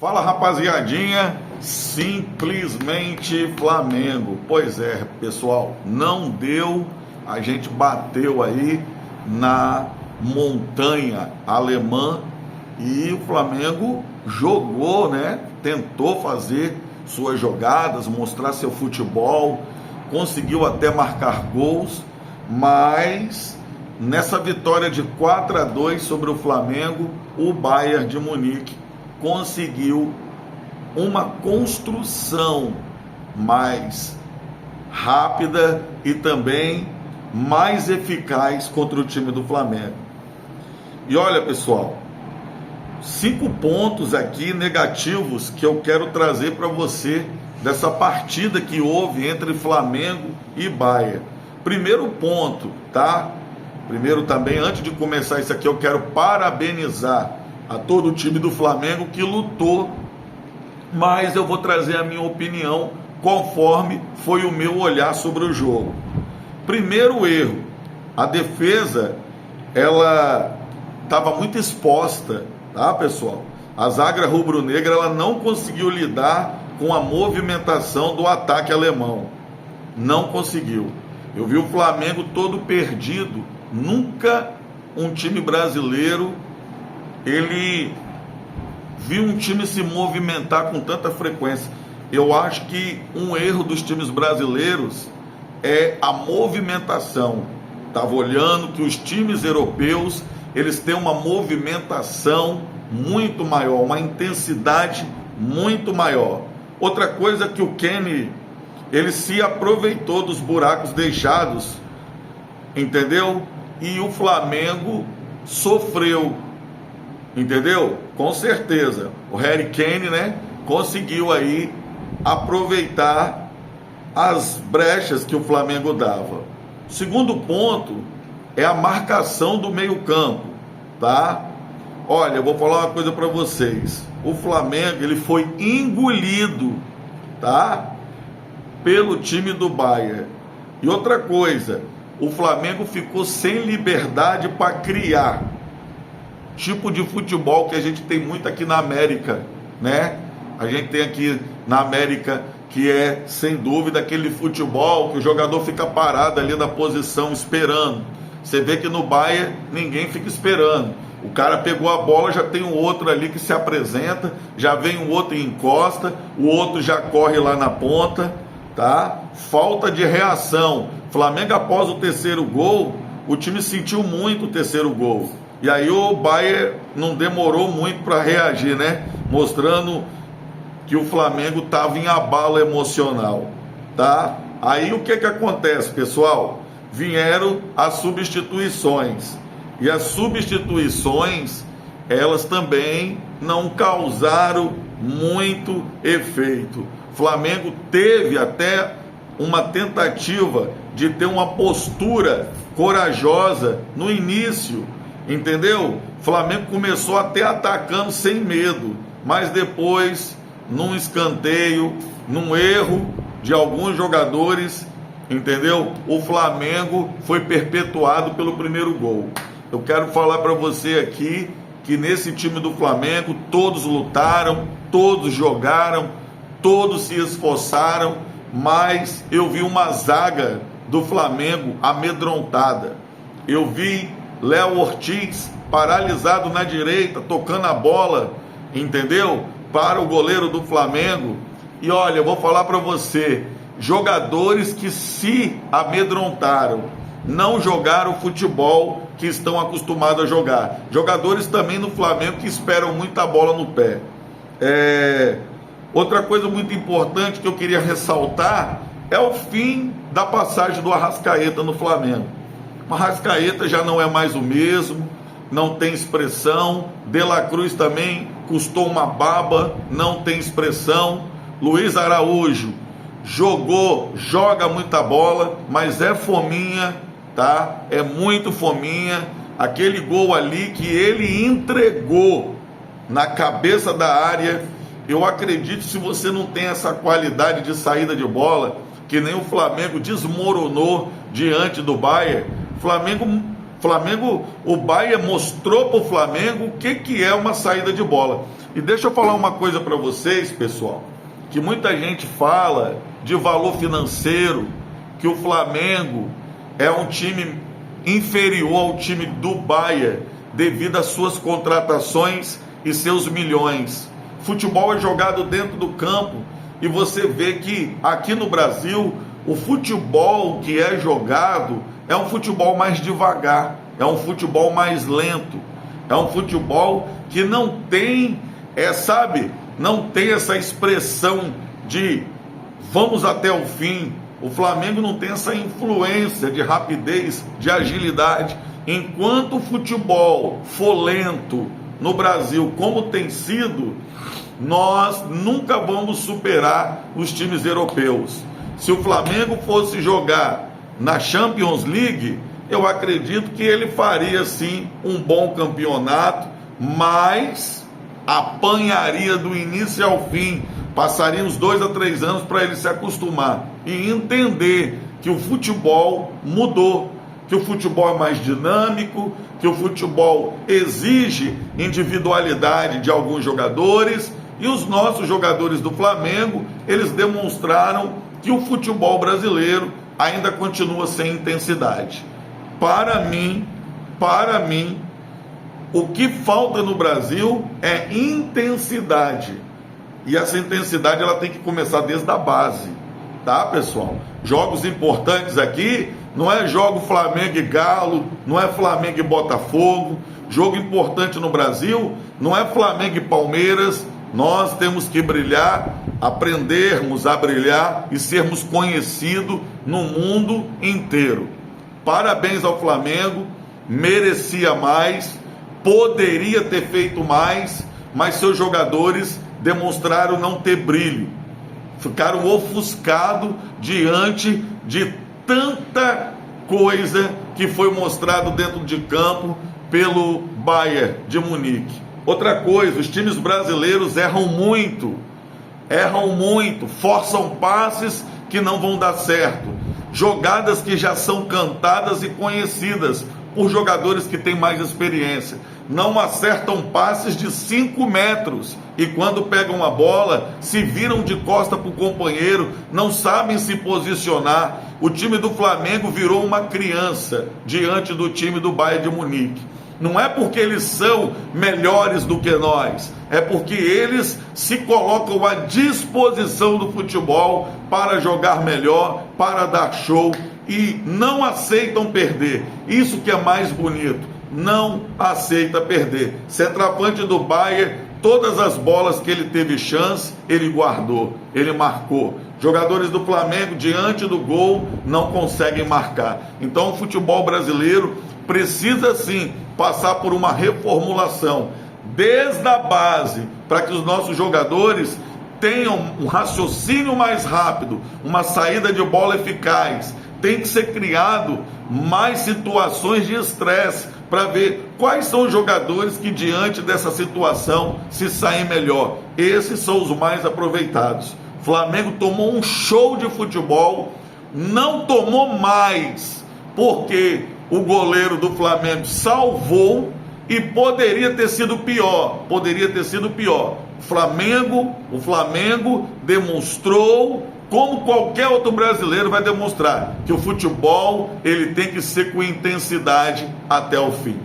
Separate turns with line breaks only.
Fala, rapaziadinha, simplesmente Flamengo. Pois é, pessoal, não deu, a gente bateu aí na montanha alemã e o Flamengo jogou, né? Tentou fazer suas jogadas, mostrar seu futebol, conseguiu até marcar gols, mas nessa vitória de 4-2 sobre o Flamengo, o Bayern de Munique conseguiu uma construção mais rápida e também mais eficaz contra o time do Flamengo. E olha, pessoal, 5 pontos aqui negativos que eu quero trazer para você dessa partida que houve entre Flamengo e Bayern. Primeiro ponto, tá? Primeiro também, antes de começar isso aqui, eu quero parabenizar a todo o time do Flamengo que lutou, mas eu vou trazer a minha opinião conforme foi o meu olhar sobre o jogo. Primeiro erro, a defesa, ela estava muito exposta, tá, pessoal? A zaga rubro-negra, ela não conseguiu lidar com a movimentação do ataque alemão, não conseguiu. Eu vi o Flamengo todo perdido. Nunca um time brasileiro ele viu um time se movimentar com tanta frequência. Eu acho que um erro dos times brasileiros é a movimentação. Estava olhando que os times europeus, eles têm uma movimentação muito maior, uma intensidade muito maior. Outra coisa que o Kenny, ele se aproveitou dos buracos deixados, entendeu? E o Flamengo sofreu, entendeu? Com certeza. O Harry Kane, né, conseguiu aí aproveitar as brechas que o Flamengo dava. Segundo ponto é a marcação do meio-campo, tá? Olha, eu vou falar uma coisa para vocês. O Flamengo, ele foi engolido, tá? Pelo time do Bayern. E outra coisa, o Flamengo ficou sem liberdade para criar. Tipo de futebol que a gente tem muito aqui na América, né? A gente tem aqui na América que é, sem dúvida, aquele futebol que o jogador fica parado ali na posição esperando. Você vê que no Bayern ninguém fica esperando. O cara pegou a bola, já tem um outro ali que se apresenta, já vem um outro e encosta, o outro já corre lá na ponta, tá? Falta de reação. Flamengo, após o terceiro gol, o time sentiu muito o terceiro gol. E aí o Bayern não demorou muito para reagir, né? Mostrando que o Flamengo estava em abalo emocional, tá? Aí o que acontece, pessoal? Vieram as substituições. E as substituições, elas também não causaram muito efeito. O Flamengo teve até uma tentativa de ter uma postura corajosa no início, entendeu? O Flamengo começou até atacando sem medo, mas depois, num escanteio, num erro de alguns jogadores, entendeu? O Flamengo foi perpetuado pelo primeiro gol. Eu quero falar para você aqui que nesse time do Flamengo todos lutaram, todos jogaram, todos se esforçaram, mas eu vi uma zaga do Flamengo amedrontada. Eu vi Léo Ortiz paralisado na direita, tocando a bola, entendeu? Para o goleiro do Flamengo. E olha, eu vou falar para você, jogadores que se amedrontaram, não jogaram o futebol que estão acostumados a jogar. Jogadores também no Flamengo que esperam muita bola no pé. Outra coisa muito importante que eu queria ressaltar é o fim da passagem do Arrascaeta no Flamengo. O Arrascaeta já não é mais o mesmo, não tem expressão. De La Cruz também custou uma baba, não tem expressão. Luiz Araújo joga muita bola, mas é fominha, tá? É muito fominha. Aquele gol ali que ele entregou na cabeça da área, eu acredito, se você não tem essa qualidade de saída de bola, que nem o Flamengo desmoronou diante do Bayern. O Bayern mostrou para o Flamengo o que é uma saída de bola. E deixa eu falar uma coisa para vocês, pessoal, que muita gente fala de valor financeiro, que o Flamengo é um time inferior ao time do Bayern devido às suas contratações e seus milhões. Futebol é jogado dentro do campo e você vê que aqui no Brasil o futebol que é jogado é um futebol mais devagar, é um futebol mais lento, é um futebol que não tem, não tem essa expressão de vamos até o fim. O Flamengo não tem essa influência de rapidez, de agilidade. Enquanto o futebol for lento no Brasil, como tem sido, nós nunca vamos superar os times europeus. Se o Flamengo fosse jogar na Champions League, eu acredito que ele faria sim um bom campeonato, mas apanharia do início ao fim. Passaria uns 2 a 3 anos para ele se acostumar e entender que o futebol mudou, que o futebol é mais dinâmico, que o futebol exige individualidade de alguns jogadores, e os nossos jogadores do Flamengo, eles demonstraram que o futebol brasileiro ainda continua sem intensidade. Para mim, o que falta no Brasil é intensidade. E essa intensidade ela tem que começar desde a base, tá, pessoal? Jogos importantes aqui, não é jogo Flamengo e Galo, não é Flamengo e Botafogo. Jogo importante no Brasil não é Flamengo e Palmeiras. Nós temos que brilhar, aprendermos a brilhar e sermos conhecidos no mundo inteiro. Parabéns ao Flamengo, merecia mais, poderia ter feito mais, mas seus jogadores demonstraram não ter brilho, ficaram ofuscados diante de tanta coisa que foi mostrado dentro de campo pelo Bayern de Munique. Outra coisa, os times brasileiros erram muito, forçam passes que não vão dar certo, jogadas que já são cantadas e conhecidas por jogadores que têm mais experiência. Não acertam passes de 5 metros e quando pegam a bola, se viram de costa para o companheiro, não sabem se posicionar. O time do Flamengo virou uma criança diante do time do Bayern de Munique. Não é porque eles são melhores do que nós, é porque eles se colocam à disposição do futebol para jogar melhor, para dar show e não aceitam perder. Isso que é mais bonito, não aceita perder. Centroavante do Bayern, todas as bolas que ele teve chance, ele guardou, ele marcou. Jogadores do Flamengo, diante do gol, não conseguem marcar. Então o futebol brasileiro precisa sim passar por uma reformulação desde a base, para que os nossos jogadores tenham um raciocínio mais rápido, uma saída de bola eficaz. Tem que ser criado mais situações de estresse para ver quais são os jogadores que diante dessa situação se saem melhor. Esses são os mais aproveitados. O Flamengo tomou um show de futebol, não tomou mais, porque o goleiro do Flamengo salvou e poderia ter sido pior. O Flamengo demonstrou, como qualquer outro brasileiro vai demonstrar, que o futebol ele tem que ser com intensidade até o fim.